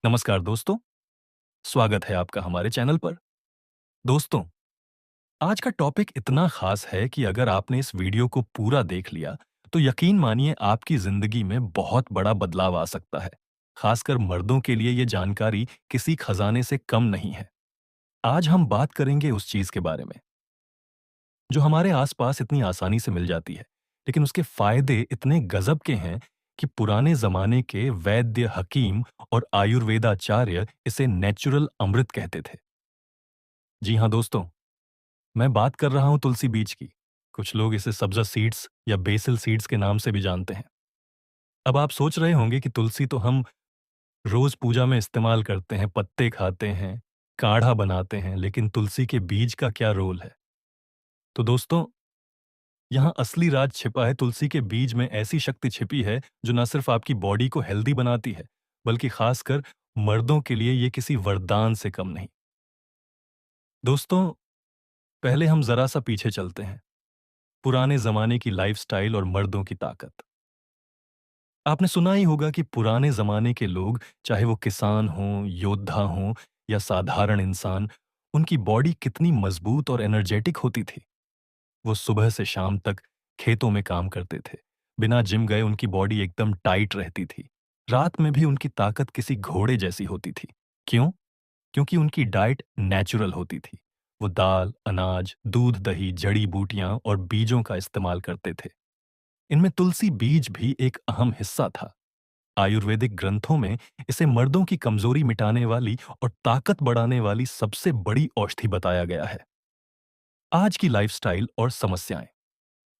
नमस्कार दोस्तों, स्वागत है आपका हमारे चैनल पर। दोस्तों, आज का टॉपिक इतना खास है कि अगर आपने इस वीडियो को पूरा देख लिया, तो यकीन मानिए आपकी जिंदगी में बहुत बड़ा बदलाव आ सकता है। खासकर मर्दों के लिए ये जानकारी किसी खजाने से कम नहीं है। आज हम बात करेंगे उस चीज के बारे में, जो हमारे आसपास इतनी आसानी से मिल जाती है, लेकिन उसके फायदे इतने गजब के हैं कि पुराने जमाने के वैद्य हकीम और आयुर्वेदाचार्य इसे नेचुरल अमृत कहते थे। जी हाँ दोस्तों, मैं बात कर रहा हूँ तुलसी बीज की। कुछ लोग इसे सब्जा सीड्स या बेसिल सीड्स के नाम से भी जानते हैं। अब आप सोच रहे होंगे कि तुलसी तो हम रोज पूजा में इस्तेमाल करते हैं, पत्ते खाते हैं, काढ़ा बनाते हैं, लेकिन तुलसी के बीज का क्या रोल है? तो दोस्तों, यहाँ असली राज छिपा है। तुलसी के बीज में ऐसी शक्ति छिपी है जो न सिर्फ आपकी बॉडी को हेल्दी बनाती है, बल्कि खासकर मर्दों के लिए ये किसी वरदान से कम नहीं। दोस्तों, पहले हम जरा सा पीछे चलते हैं। पुराने जमाने की लाइफस्टाइल और मर्दों की ताकत। आपने सुना ही होगा कि पुराने जमाने के लोग, चाहे वो किसान हों, योद्धा हों या साधारण इंसान, उनकी बॉडी कितनी मजबूत और एनर्जेटिक होती थी। वो सुबह से शाम तक खेतों में काम करते थे। बिना जिम गए उनकी बॉडी एकदम टाइट रहती थी। रात में भी उनकी ताकत किसी घोड़े जैसी होती थी। क्यों? क्योंकि उनकी डाइट नेचुरल होती थी। वो दाल, अनाज, दूध, दही, जड़ी बूटियां और बीजों का इस्तेमाल करते थे। इनमें तुलसी बीज भी एक अहम हिस्सा था। आयुर्वेदिक ग्रंथों में इसे मर्दों की कमजोरी मिटाने वाली और ताकत बढ़ाने वाली सबसे बड़ी औषधि बताया गया है। आज की लाइफस्टाइल और समस्याएं।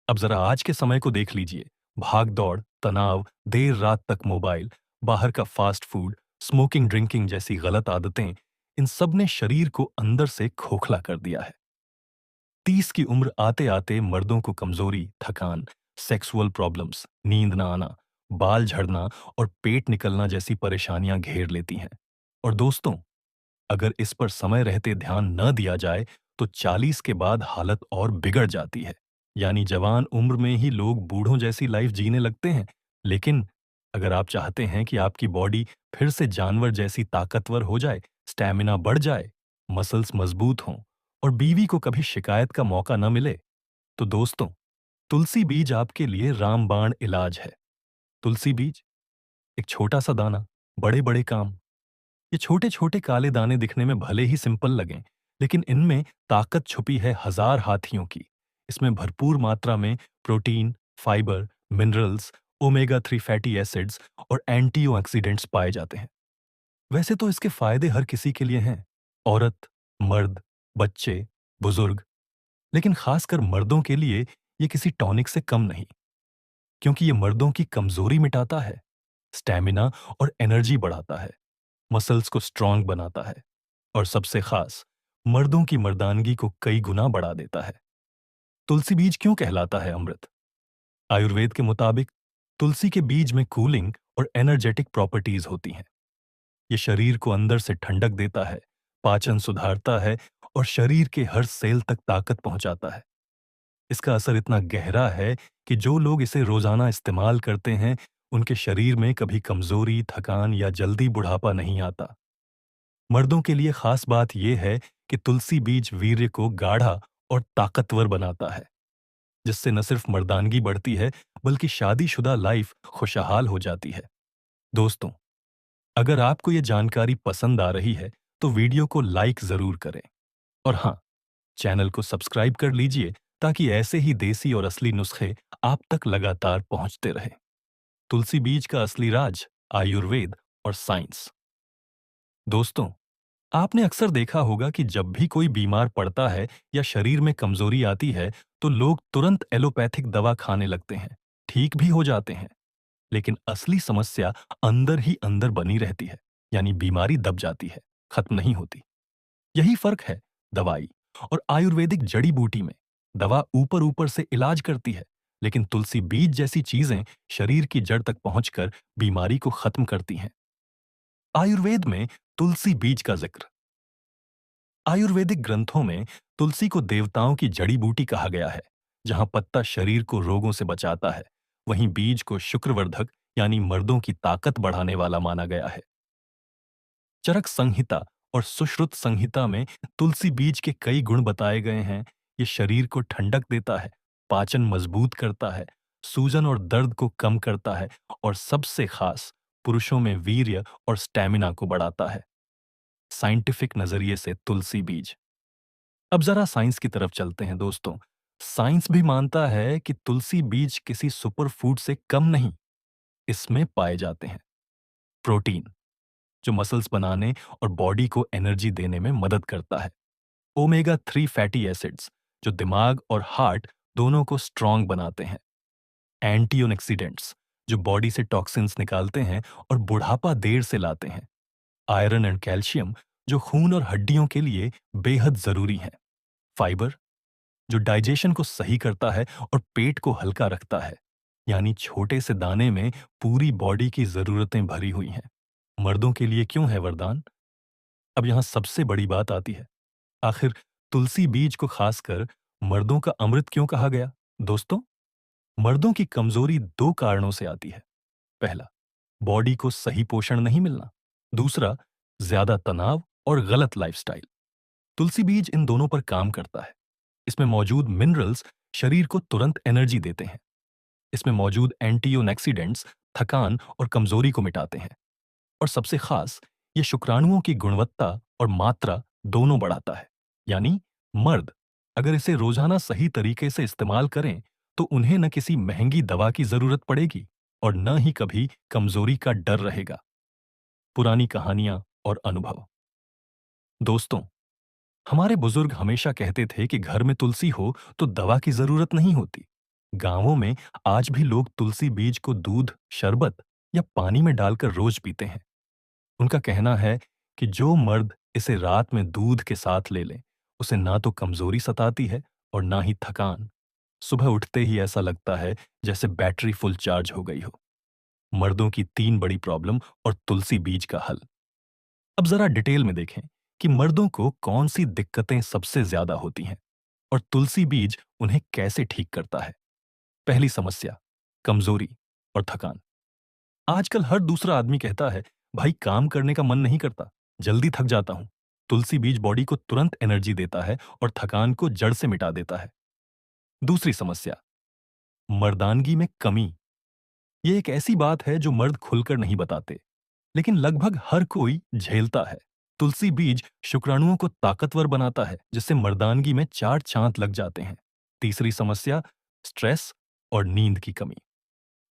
अब जरा आज के समय को देख लीजिए। भाग दौड़, तनाव, देर रात तक मोबाइल, बाहर का फास्ट फूड, स्मोकिंग ड्रिंकिंग जैसी गलत आदतें, इन सब ने शरीर को अंदर से खोखला कर दिया है। 30 की उम्र आते आते मर्दों को कमजोरी, थकान, सेक्सुअल प्रॉब्लम्स, नींद ना आना, बाल झड़ना और पेट निकलना जैसी परेशानियां घेर लेती हैं। और दोस्तों, अगर इस पर समय रहते ध्यान न दिया जाए, तो 40 के बाद हालत और बिगड़ जाती है। यानी जवान उम्र में ही लोग बूढ़ों जैसी लाइफ जीने लगते हैं। लेकिन अगर आप चाहते हैं कि आपकी बॉडी फिर से जानवर जैसी ताकतवर हो जाए, स्टैमिना बढ़ जाए, मसल्स मजबूत हों और बीवी को कभी शिकायत का मौका न मिले, तो दोस्तों, तुलसी बीज आपके लिए रामबाण इलाज है। तुलसी बीज, एक छोटा सा दाना, बड़े बड़े काम। ये छोटे छोटे काले दाने दिखने में भले ही सिंपल लगें, लेकिन इनमें ताकत छुपी है हजार हाथियों की। इसमें भरपूर मात्रा में protein, fibre, minerals, omega 3 fatty acids और एंटीऑक्सीडेंट्स पाए जाते हैं। वैसे तो इसके फायदे हर किसी के लिए हैं, औरत, मर्द, बच्चे, बुजुर्ग, लेकिन खासकर मर्दों के लिए ये किसी टॉनिक से कम नहीं, क्योंकि ये मर्दों की कमजोरी मिटाता है, स्टैमिना और एनर्जी बढ़ाता है, मसल्स को स्ट्रांग बनाता है और सबसे खास, मर्दों की मर्दानगी को कई गुना बढ़ा देता है। तुलसी बीज क्यों कहलाता है अमृत? आयुर्वेद के मुताबिक तुलसी के बीज में कूलिंग और एनर्जेटिक प्रॉपर्टीज होती हैं। ये शरीर को अंदर से ठंडक देता है, पाचन सुधारता है और शरीर के हर सेल तक ताकत पहुंचाता है। इसका असर इतना गहरा है कि जो लोग इसे रोजाना इस्तेमाल करते हैं, उनके शरीर में कभी कमजोरी, थकान या जल्दी बुढ़ापा नहीं आता। मर्दों के लिए खास बात यह है कि तुलसी बीज वीर्य को गाढ़ा और ताकतवर बनाता है, जिससे न सिर्फ मर्दानगी बढ़ती है, बल्कि शादीशुदा लाइफ खुशहाल हो जाती है। दोस्तों, अगर आपको ये जानकारी पसंद आ रही है, तो वीडियो को लाइक जरूर करें। और हाँ, चैनल को सब्सक्राइब कर लीजिए, ताकि ऐसे ही देसी और असली नुस्खे आप तक लगातार पहुंचते रहें। तुलसी बीज का असली राज, आयुर्वेद और साइंस। दोस्तों, आपने अक्सर देखा होगा कि जब भी कोई बीमार पड़ता है या शरीर में कमजोरी आती है, तो लोग तुरंत एलोपैथिक दवा खाने लगते हैं। ठीक भी हो जाते हैं, लेकिन असली समस्या अंदर ही अंदर बनी रहती है। यानी बीमारी दब जाती है, खत्म नहीं होती। यही फर्क है दवाई और आयुर्वेदिक जड़ी बूटी में। दवा ऊपर ऊपर से इलाज करती है, लेकिन तुलसी बीज जैसी चीजें शरीर की जड़ तक पहुंचकर बीमारी को खत्म करती हैं। आयुर्वेद में तुलसी बीज का जिक्र। आयुर्वेदिक ग्रंथों में तुलसी को देवताओं की जड़ी बूटी कहा गया है। जहां पत्ता शरीर को रोगों से बचाता है, वहीं बीज को शुक्रवर्धक यानी मर्दों की ताकत बढ़ाने वाला माना गया है। चरक संहिता और सुश्रुत संहिता में तुलसी बीज के कई गुण बताए गए हैं। ये शरीर को ठंडक देता है, पाचन मजबूत करता है, सूजन और दर्द को कम करता है और सबसे खास पुरुषों में वीर्य और स्टैमिना को बढ़ाता है। साइंटिफिक नजरिए से तुलसी बीज। अब जरा साइंस की तरफ चलते हैं दोस्तों। साइंस भी मानता है कि तुलसी बीज किसी सुपर फूड से कम नहीं। इसमें पाए जाते हैं प्रोटीन, जो मसल्स बनाने और बॉडी को एनर्जी देने में मदद करता है। ओमेगा 3 फैटी एसिड्स, जो दिमाग और हार्ट दोनों को स्ट्रांग बनाते हैं। एंटीऑक्सीडेंट्स, जो बॉडी से टॉक्सिन्स निकालते हैं और बुढ़ापा देर से लाते हैं। आयरन एंड कैल्शियम, जो खून और हड्डियों के लिए बेहद जरूरी हैं। फाइबर, जो डाइजेशन को सही करता है और पेट को हल्का रखता है। यानी छोटे से दाने में पूरी बॉडी की जरूरतें भरी हुई हैं। मर्दों के लिए क्यों है वरदान? अब यहां सबसे बड़ी बात आती है, आखिर तुलसी बीज को खासकर मर्दों का अमृत क्यों कहा गया? दोस्तों, मर्दों की कमजोरी दो कारणों से आती है। पहला, बॉडी को सही पोषण नहीं मिलना। दूसरा, ज्यादा तनाव और गलत लाइफस्टाइल। तुलसी बीज इन दोनों पर काम करता है। इसमें मौजूद मिनरल्स शरीर को तुरंत एनर्जी देते हैं। इसमें मौजूद एंटीऑक्सीडेंट्स थकान और कमजोरी को मिटाते हैं। और सबसे खास, ये शुक्राणुओं की गुणवत्ता और मात्रा दोनों बढ़ाता है। यानी मर्द अगर इसे रोजाना सही तरीके से इस्तेमाल करें तो उन्हें न किसी महंगी दवा की जरूरत पड़ेगी और न ही कभी कमजोरी का डर रहेगा। पुरानी कहानियां और अनुभव। दोस्तों, हमारे बुजुर्ग हमेशा कहते थे कि घर में तुलसी हो तो दवा की जरूरत नहीं होती। गांवों में आज भी लोग तुलसी बीज को दूध, शरबत या पानी में डालकर रोज पीते हैं। उनका कहना है कि जो मर्द इसे रात में दूध के साथ ले ले, उसे ना तो कमजोरी सताती है और ना ही थकान। सुबह उठते ही ऐसा लगता है जैसे बैटरी फुल चार्ज हो गई हो। मर्दों की तीन बड़ी प्रॉब्लम और तुलसी बीज का हल। अब जरा डिटेल में देखें कि मर्दों को कौन सी दिक्कतें सबसे ज्यादा होती हैं और तुलसी बीज उन्हें कैसे ठीक करता है। पहली समस्या, कमजोरी और थकान। आजकल हर दूसरा आदमी कहता है, भाई काम करने का मन नहीं करता, जल्दी थक जाता हूं। तुलसी बीज बॉडी को तुरंत एनर्जी देता है और थकान को जड़ से मिटा देता है। दूसरी समस्या, मर्दानगी में कमी। ये एक ऐसी बात है जो मर्द खुलकर नहीं बताते, लेकिन लगभग हर कोई झेलता है। तुलसी बीज शुक्राणुओं को ताकतवर बनाता है, जिससे मर्दानगी में चार चांद लग जाते हैं। तीसरी समस्या, स्ट्रेस और नींद की कमी।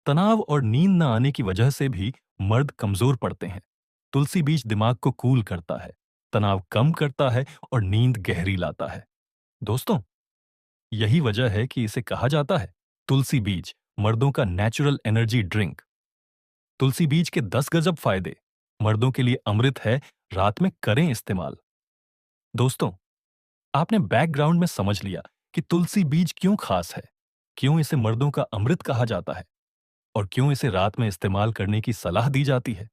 तनाव और नींद न आने की वजह से भी मर्द कमजोर पड़ते हैं। तुलसी बीज दिमाग को कूल करता है, तनाव कम करता है और नींद गहरी लाता है। दोस्तों, यही वजह है कि इसे कहा जाता है तुलसी बीज मर्दों का नेचुरल एनर्जी ड्रिंक। तुलसी बीज के 10 गजब फायदे, मर्दों के लिए अमृत है, रात में करें इस्तेमाल। दोस्तों, आपने बैकग्राउंड में समझ लिया कि तुलसी बीज क्यों खास है, क्यों इसे मर्दों का अमृत कहा जाता है और क्यों इसे रात में इस्तेमाल करने की सलाह दी जाती है।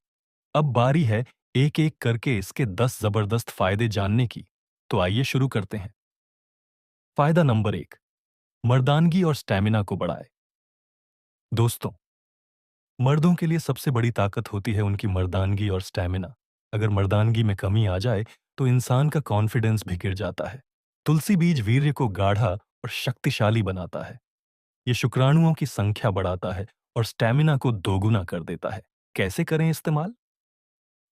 अब बारी है एक एक करके इसके 10 जबरदस्त फायदे जानने की। तो आइए शुरू करते हैं। फायदा नंबर 1, मर्दानगी और स्टैमिना को बढ़ाए। दोस्तों, मर्दों के लिए सबसे बड़ी ताकत होती है उनकी मर्दानगी और स्टैमिना। अगर मर्दानगी में कमी आ जाए तो इंसान का कॉन्फिडेंस भी गिर जाता है। तुलसी बीज वीर्य को गाढ़ा और शक्तिशाली बनाता है। ये शुक्राणुओं की संख्या बढ़ाता है और स्टैमिना को दोगुना कर देता है। कैसे करें इस्तेमाल?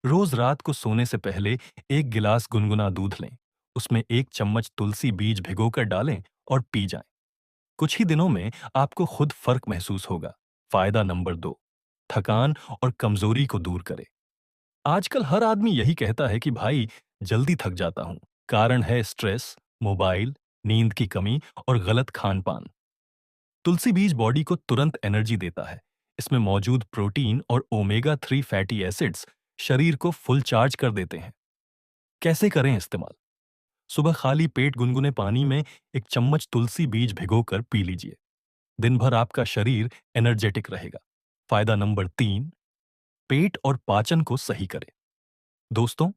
रोज रात को सोने से पहले एक गिलास गुनगुना दूध लें, उसमें एक चम्मच तुलसी बीज भिगोकर डालें और पी जाएं। कुछ ही दिनों में आपको खुद फर्क महसूस होगा। फायदा नंबर 2, थकान और कमजोरी को दूर करे। आजकल हर आदमी यही कहता है कि भाई जल्दी थक जाता हूं। कारण है स्ट्रेस, मोबाइल, नींद की कमी और गलत खान पान। तुलसी बीज बॉडी को तुरंत एनर्जी देता है। इसमें मौजूद प्रोटीन और ओमेगा 3 फैटी एसिड्स शरीर को फुल चार्ज कर देते हैं। कैसे करें इस्तेमाल? सुबह खाली पेट गुनगुने पानी में एक चम्मच तुलसी बीज भिगोकर पी लीजिए। दिन भर आपका शरीर एनर्जेटिक रहेगा। फायदा नंबर 3, पेट और पाचन को सही करे। दोस्तों,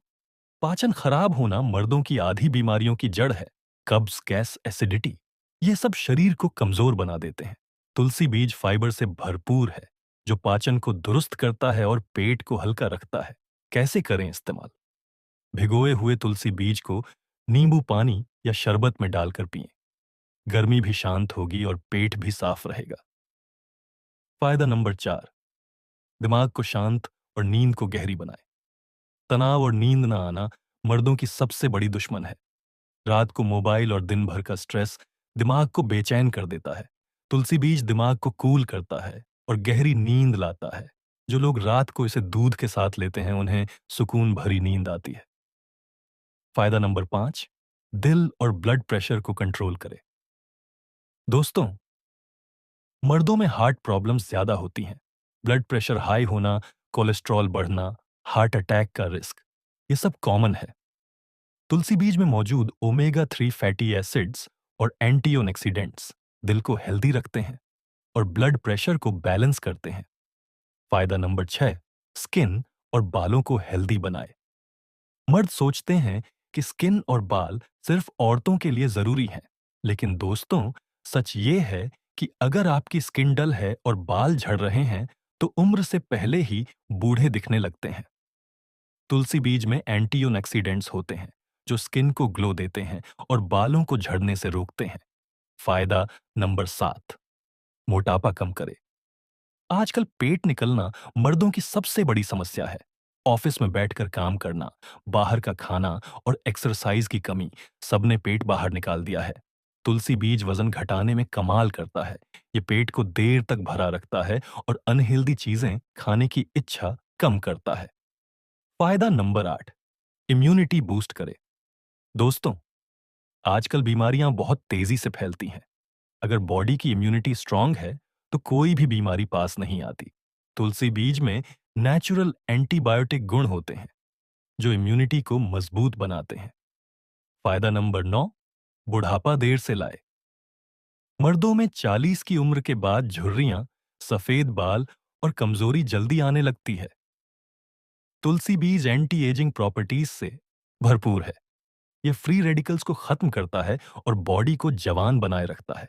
पाचन खराब होना मर्दों की आधी बीमारियों की जड़ है। कब्ज, गैस, एसिडिटी, ये सब शरीर को कमजोर बना देते हैं। तुलसी बीज फाइबर से भरपूर है, जो पाचन को दुरुस्त करता है और पेट को हल्का रखता है। कैसे करें इस्तेमाल? भिगोए हुए तुलसी बीज को नींबू पानी या शरबत में डालकर पिएं। गर्मी भी शांत होगी और पेट भी साफ रहेगा। फायदा नंबर 4, दिमाग को शांत और नींद को गहरी बनाए। तनाव और नींद ना आना मर्दों की सबसे बड़ी दुश्मन है। रात को मोबाइल और दिन भर का स्ट्रेस दिमाग को बेचैन कर देता है। तुलसी बीज दिमाग को कूल करता है और गहरी नींद लाता है। जो लोग रात को इसे दूध के साथ लेते हैं उन्हें सुकून भरी नींद आती है। फायदा नंबर 5, दिल और ब्लड प्रेशर को कंट्रोल करे। दोस्तों, मर्दों में हार्ट प्रॉब्लम्स ज्यादा होती हैं। ब्लड प्रेशर हाई होना, कोलेस्ट्रॉल बढ़ना, हार्ट अटैक का रिस्क, ये सब कॉमन है। तुलसी बीज में मौजूद ओमेगा 3 फैटी एसिड्स और एंटीऑक्सीडेंट्स दिल को हेल्दी रखते हैं और ब्लड प्रेशर को बैलेंस करते हैं। फायदा नंबर 6, स्किन और बालों को हेल्दी बनाए। मर्द सोचते हैं कि स्किन और बाल सिर्फ औरतों के लिए जरूरी हैं, लेकिन दोस्तों, सच ये है कि अगर आपकी स्किन डल है और बाल झड़ रहे हैं, तो उम्र से पहले ही बूढ़े दिखने लगते हैं। तुलसी बीज में एंटीऑक्सीडेंट्स होते हैं, जो स्किन को ग्लो देते हैं और बालों को झड़ने से रोकते हैं। फायदा नंबर 7, मोटापा कम करे। आजकल पेट निकलना मर्दों की सबसे बड़ी समस्या है। ऑफिस में बैठकर काम करना, बाहर का खाना और एक्सरसाइज की कमी, सबने पेट बाहर निकाल दिया है। तुलसी बीज वजन घटाने में कमाल करता है। ये पेट को देर तक भरा रखता है और अनहेल्दी चीजें खाने की इच्छा कम करता है। फायदा नंबर 8, इम्यूनिटी बूस्ट करे। दोस्तों, आजकल बीमारियां बहुत तेजी से फैलती हैं। अगर बॉडी की इम्यूनिटी स्ट्रांग है, तो कोई भी बीमारी पास नहीं आती। तुलसी बीज में नेचुरल एंटीबायोटिक गुण होते हैं, जो इम्यूनिटी को मजबूत बनाते हैं। फायदा नंबर 9, बुढ़ापा देर से लाए। मर्दों में 40 की उम्र के बाद झुर्रियां, सफेद बाल और कमजोरी जल्दी आने लगती है। तुलसी बीज एंटी एजिंग प्रॉपर्टीज से भरपूर है। यह फ्री रेडिकल्स को खत्म करता है और बॉडी को जवान बनाए रखता है।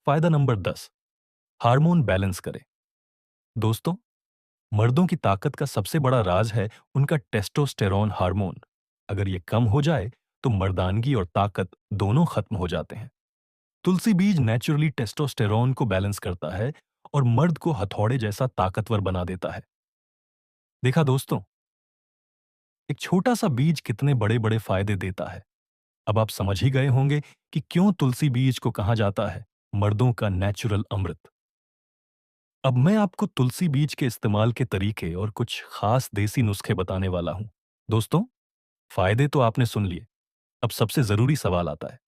फायदा नंबर 10, हार्मोन बैलेंस करे। दोस्तों, मर्दों की ताकत का सबसे बड़ा राज है उनका टेस्टोस्टेरोन हार्मोन। अगर ये कम हो जाए, तो मर्दानगी और ताकत दोनों खत्म हो जाते हैं। तुलसी बीज नेचुरली टेस्टोस्टेरोन को बैलेंस करता है और मर्द को हथौड़े जैसा ताकतवर बना देता है। देखा दोस्तों, एक छोटा सा बीज कितने बड़े बड़े फायदे देता है। अब आप समझ ही गए होंगे कि क्यों तुलसी बीज को कहा जाता है मर्दों का नेचुरल अमृत। अब मैं आपको तुलसी बीज के इस्तेमाल के तरीके और कुछ खास देसी नुस्खे बताने वाला हूं। दोस्तों, फायदे तो आपने सुन लिए। अब सबसे जरूरी सवाल आता है,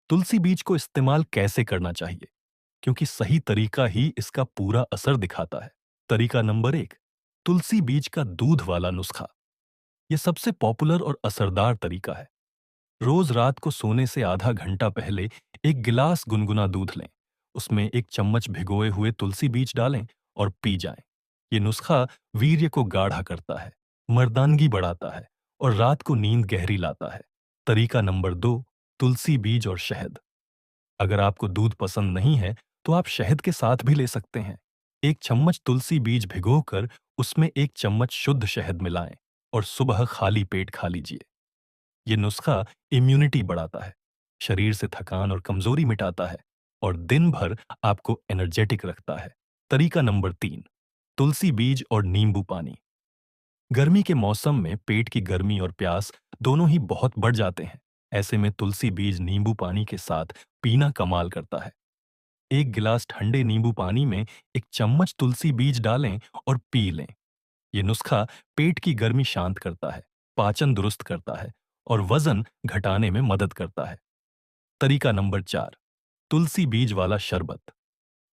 तुलसी बीज को इस्तेमाल कैसे करना चाहिए, क्योंकि सही तरीका ही इसका पूरा असर दिखाता है। तरीका नंबर 1, तुलसी बीज का दूध वाला नुस्खा। यह सबसे पॉपुलर और असरदार तरीका है। रोज रात को सोने से आधा घंटा पहले एक गिलास गुनगुना दूध लें। उसमें एक चम्मच भिगोए हुए तुलसी बीज डालें और पी जाएं। ये नुस्खा वीर्य को गाढ़ा करता है, मर्दानगी बढ़ाता है और रात को नींद गहरी लाता है। तरीका नंबर 2, तुलसी बीज और शहद। अगर आपको दूध पसंद नहीं है, तो आप शहद के साथ भी ले सकते हैं। एक चम्मच तुलसी बीज भिगोकर उसमें एक चम्मच शुद्ध शहद मिलाएं और सुबह खाली पेट खा लीजिए। ये नुस्खा इम्यूनिटी बढ़ाता है, शरीर से थकान और कमजोरी मिटाता है और दिन भर आपको एनर्जेटिक रखता है। तरीका नंबर 3, तुलसी बीज और नींबू पानी। गर्मी के मौसम में पेट की गर्मी और प्यास दोनों ही बहुत बढ़ जाते हैं। ऐसे में तुलसी बीज नींबू पानी के साथ पीना कमाल करता है। एक गिलास ठंडे नींबू पानी में एक चम्मच तुलसी बीज डालें और पी लें। ये नुस्खा पेट की गर्मी शांत करता है, पाचन दुरुस्त करता है और वजन घटाने में मदद करता है। तरीका नंबर 4, तुलसी बीज वाला शरबत।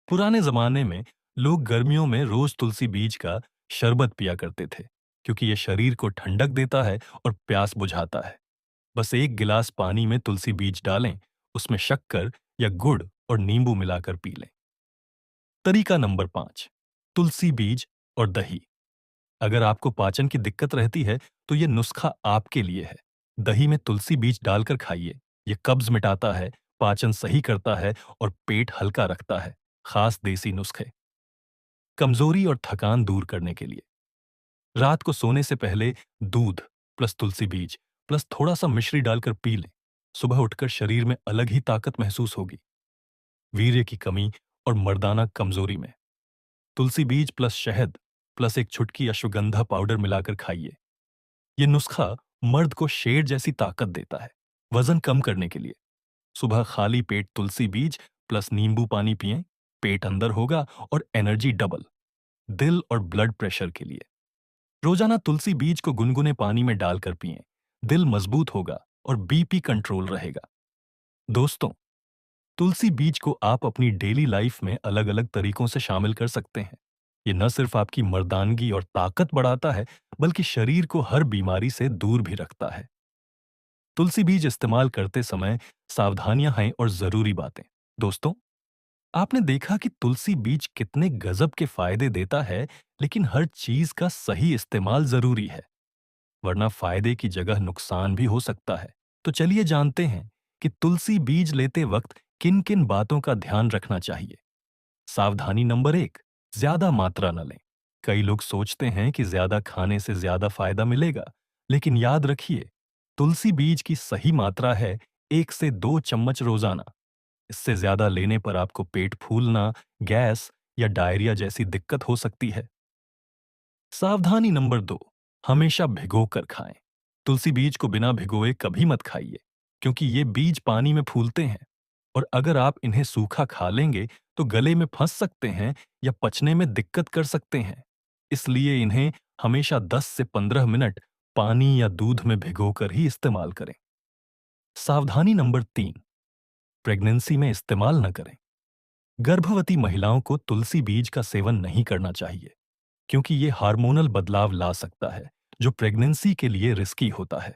पुराने जमाने में लोग गर्मियों में रोज तुलसी बीज का शरबत पिया करते थे, क्योंकि यह शरीर को ठंडक देता है और प्यास बुझाता है। बस एक गिलास पानी में तुलसी बीज डालें, उसमें शक्कर या गुड़ और नींबू मिलाकर पी लें। तरीका नंबर 5, तुलसी बीज और दही। अगर आपको पाचन की दिक्कत रहती है, तो यह नुस्खा आपके लिए है। दही में तुलसी बीज डालकर खाइए। यह कब्ज मिटाता है, पाचन सही करता है और पेट हल्का रखता है। खास देसी नुस्खे। कमजोरी और थकान दूर करने के लिए रात को सोने से पहले दूध प्लस तुलसी बीज प्लस थोड़ा सा मिश्री डालकर पी लें, सुबह उठकर शरीर में अलग ही ताकत महसूस होगी। वीर्य की कमी और मर्दाना कमजोरी में तुलसी बीज प्लस शहद प्लस एक चुटकी अश्वगंधा पाउडर मिलाकर खाइए। ये नुस्खा मर्द को शेर जैसी ताकत देता है। वजन कम करने के लिए सुबह खाली पेट तुलसी बीज प्लस नींबू पानी पिएं, पेट अंदर होगा और एनर्जी डबल। दिल और ब्लड प्रेशर के लिए रोजाना तुलसी बीज को गुनगुने पानी में डालकर पिएं, दिल मजबूत होगा और बीपी कंट्रोल रहेगा। दोस्तों, तुलसी बीज को आप अपनी डेली लाइफ में अलग अलग तरीकों से शामिल कर सकते हैं। ये न सिर्फ आपकी मर्दानगी और ताकत बढ़ाता है, बल्कि शरीर को हर बीमारी से दूर भी रखता है। तुलसी बीज इस्तेमाल करते समय सावधानियां हैं और जरूरी बातें। दोस्तों, आपने देखा कि तुलसी बीज कितने गजब के फायदे देता है, लेकिन हर चीज का सही इस्तेमाल जरूरी है, वरना फायदे की जगह नुकसान भी हो सकता है। तो चलिए जानते हैं कि तुलसी बीज लेते वक्त किन किन बातों का ध्यान रखना चाहिए। सावधानी नंबर 1, ज्यादा मात्रा न लें। कई लोग सोचते हैं कि ज्यादा खाने से ज्यादा फायदा मिलेगा, लेकिन याद रखिए, तुलसी बीज की सही मात्रा है 1 से 2 चम्मच रोजाना। इससे ज्यादा लेने पर आपको पेट फूलना, गैस या डायरिया जैसी दिक्कत हो सकती है। सावधानी नंबर 2, हमेशा भिगोकर खाएं। तुलसी बीज को बिना भिगोए कभी मत खाइए, क्योंकि ये बीज पानी में फूलते हैं और अगर आप इन्हें सूखा खा लेंगे तो गले में फंस सकते हैं या पचने में दिक्कत कर सकते हैं। इसलिए इन्हें हमेशा 10 से 15 मिनट पानी या दूध में भिगोकर ही इस्तेमाल करें। सावधानी नंबर 3, प्रेगनेंसी में इस्तेमाल न करें। गर्भवती महिलाओं को तुलसी बीज का सेवन नहीं करना चाहिए, क्योंकि ये हार्मोनल बदलाव ला सकता है, जो प्रेगनेंसी के लिए रिस्की होता है।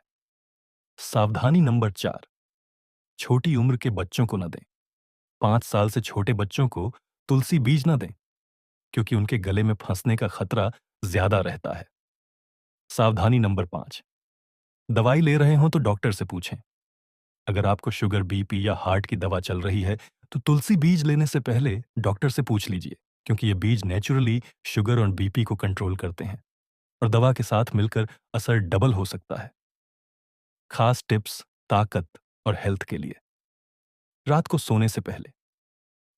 सावधानी नंबर 4, छोटी उम्र के बच्चों को न दें। 5 साल से छोटे बच्चों को तुलसी बीज न दें, क्योंकि उनके गले में फंसने का खतरा ज्यादा रहता है। सावधानी नंबर 5, दवाई ले रहे हो तो डॉक्टर से पूछें। अगर आपको शुगर, बीपी या हार्ट की दवा चल रही है, तो तुलसी बीज लेने से पहले डॉक्टर से पूछ लीजिए, क्योंकि ये बीज नेचुरली शुगर और बीपी को कंट्रोल करते हैं और दवा के साथ मिलकर असर डबल हो सकता है। खास टिप्स ताकत और हेल्थ के लिए, रात को सोने से पहले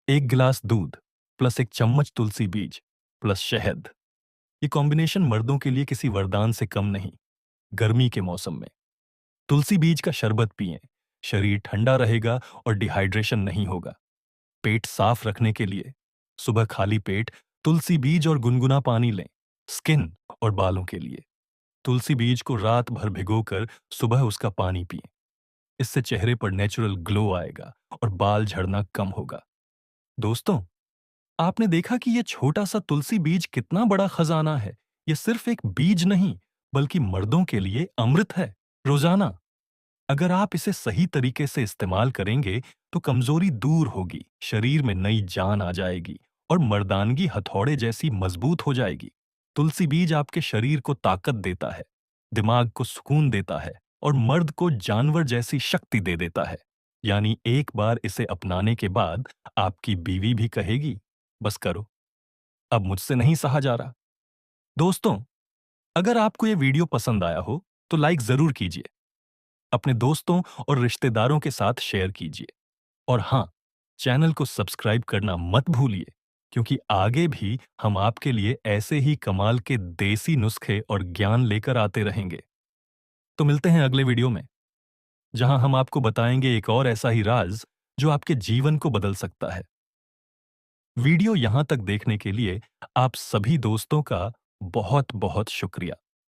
1 गिलास दूध प्लस 1 चम्मच तुलसी बीज प्लस शहद। ये कॉम्बिनेशन मर्दों के लिए किसी वरदान से कम नहीं। गर्मी के मौसम में तुलसी बीज का शरबत पिएं, शरीर ठंडा रहेगा और डिहाइड्रेशन नहीं होगा। पेट साफ रखने के लिए सुबह खाली पेट तुलसी बीज और गुनगुना पानी लें। स्किन और बालों के लिए तुलसी बीज को रात भर भिगोकर सुबह उसका पानी पिएं। इससे चेहरे पर नेचुरल ग्लो आएगा और बाल झड़ना कम होगा। दोस्तों, आपने देखा कि यह छोटा सा तुलसी बीज कितना बड़ा खजाना है। यह सिर्फ एक बीज नहीं, बल्कि मर्दों के लिए अमृत है। रोजाना अगर आप इसे सही तरीके से इस्तेमाल करेंगे तो कमजोरी दूर होगी, शरीर में नई जान आ जाएगी और मर्दानगी हथौड़े जैसी मजबूत हो जाएगी। तुलसी बीज आपके शरीर को ताकत देता है, दिमाग को सुकून देता है और मर्द को जानवर जैसी शक्ति दे देता है। यानी एक बार इसे अपनाने के बाद आपकी बीवी भी कहेगी, बस करो, अब मुझसे नहीं सहा जा रहा। दोस्तों, अगर आपको यह वीडियो पसंद आया हो तो लाइक जरूर कीजिए, अपने दोस्तों और रिश्तेदारों के साथ शेयर कीजिए और हाँ, चैनल को सब्सक्राइब करना मत भूलिए, क्योंकि आगे भी हम आपके लिए ऐसे ही कमाल के देसी नुस्खे और ज्ञान लेकर आते रहेंगे। तो मिलते हैं अगले वीडियो में, जहां हम आपको बताएंगे एक और ऐसा ही राज जो आपके जीवन को बदल सकता है। वीडियो यहां तक देखने के लिए आप सभी दोस्तों का बहुत बहुत शुक्रिया।